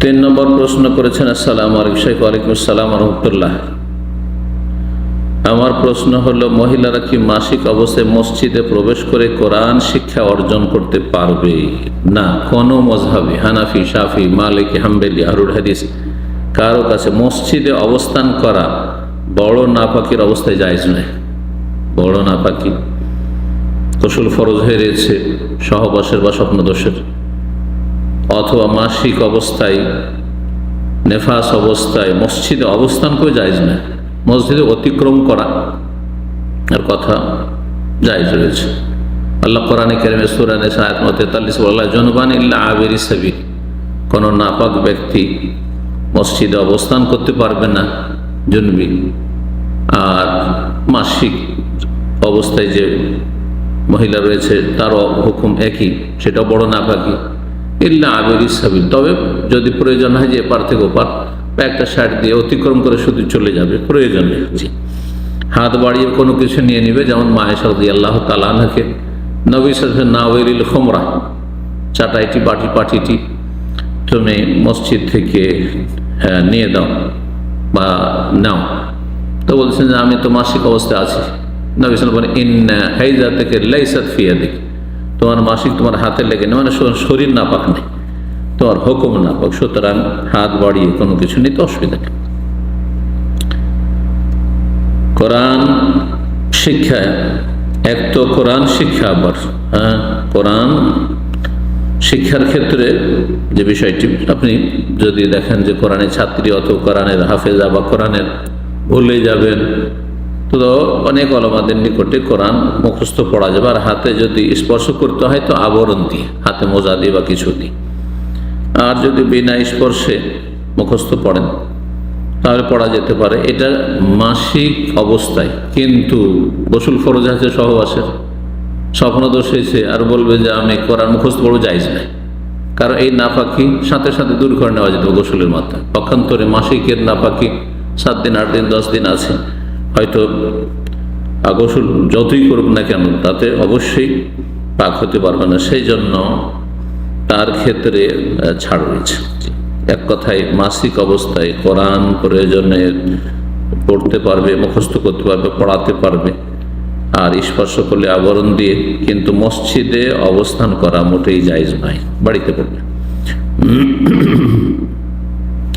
তিন নম্বর প্রশ্ন করেছেন, আসসালামু আলাইকুম শেখ। ওয়ালাইকুম আসসালাম রহমতুল্লাহ। আমার প্রশ্ন হলো, মহিলারা কি মাসিক অবস্থায় মসজিদে প্রবেশ করে কোরআন শিক্ষা অর্জন করতে পারবে? না, কোনো মজহাবে হানাফি, শাফি, মালিকি, হাম্বলি, আহলুল হাদিস কারো কাছে মসজিদে অবস্থান করা বড় নাপাকির অবস্থায় জায়েজ নয়। বড় নাপাকি, গোসল ফরজ হয়ে রয়েছে সহবাসের বা স্বপ্নদোষের, অথবা মাসিক অবস্থায়, নেফাস অবস্থায় মসজিদে অবস্থান করে জায়েজ নয়। মসজিদে অতিক্রম করা এর কথা জায়েজ রয়েছে। আল্লাহ কোরআনে কারিমে সূরা নিসা আয়াত 43 বলা, জুনুবান ইল্লা আবিরি সাবিল, কোন নাপাক ব্যক্তি মসজিদে অবস্থান করতে পারবে না, জুনবি। আর মাসিক অবস্থায় যে মহিলা রয়েছে তারও হুকুম একই, সেটা বড় নাপাকি। ইল্লা আবিরি সাবিল, তবে যদি প্রয়োজন হয় যে এপার থেকে ওপার বা একটা সাইড দিয়ে অতিক্রম করে শুধু চলে যাবে, প্রয়োজন নেই। হাত বাড়িয়ে কোনো কিছু নিয়ে নিবে, যেমন আয়েশা রাদিয়াল্লাহু তাআলা আনহাকে নবী সাল্লাল্লাহু আলাইহি ওয়াসাল্লাম নাওয়াইলিল খুমরা, চাটাইটি বাটি পাটিটি তুমি মসজিদ থেকে নিয়ে দাও বা নাও, তো বলছেন যে আমি তো মাসিক অবস্থায় আছি। নবী সাল্লাল্লাহু আলাইহি ওয়াসাল্লাম বলেন, ইন্না হাইজাতাকা লাইসাত ফি ইয়াদিক, তোমার মাসিক তোমার হাতে লেগে নেই, মানে শরীর নাপাক নেই, তোমার হুকুম নাপাক, সুতরাং হাত বাড়িয়ে কোনো কিছু নিতে অসুবিধা নেই। কোরআন শিক্ষা, এক তো কোরআন শিক্ষা, আবার কোরআন শিক্ষার ক্ষেত্রে যে বিষয়টি, আপনি যদি দেখেন যে কোরআনের ছাত্রী অথবা কোরআনের হাফেজা বা কোরআনের ভুলে যাবেন, তো অনেক ওলামাদের নিকটে কোরআন মুখস্থ পড়া যাবে। আর হাতে যদি স্পর্শ করতে হয় তো আবরণ দিয়ে, হাতে মোজা দিয়ে বা কিছু দিয়ে। আর যদি বিনা স্পর্শে মুখস্থ পড়েন তাহলে পড়া যেতে পারে, এটা মাসিক অবস্থায়। কিন্তু গোসল ফরজ আছে, সহবাসের, স্বপ্নদোষ হয়েছে, আর বলবে যে আমি কোরআন মুখস্থ পড়বো, জায়েজ নাই। কারণ এই নাপাকি সাথে সাথে দূর করে নেওয়া যেত গোসলের মাথায়। পক্ষান্তরে মাসিকের নাপাকি 7 দিন, 8 দিন, 10 দিন আছে, হয়তো গোসল যতই করুক না কেন তাতে অবশ্যই পাক হতে পারবে না, সেই জন্য তার ক্ষেত্রে ছাড় রয়েছে। এক কথায় মাসিক অবস্থায় কোরআন প্রয়োজনে পড়তে পারবে, মুখস্থ করতে পারবে, পড়াতে পারবে, আর স্পর্শ করলে আবরণ দিয়ে। কিন্তু মসজিদে অবস্থান করা মোটেই জায়েজ নয়, বাড়িতে পড়বে।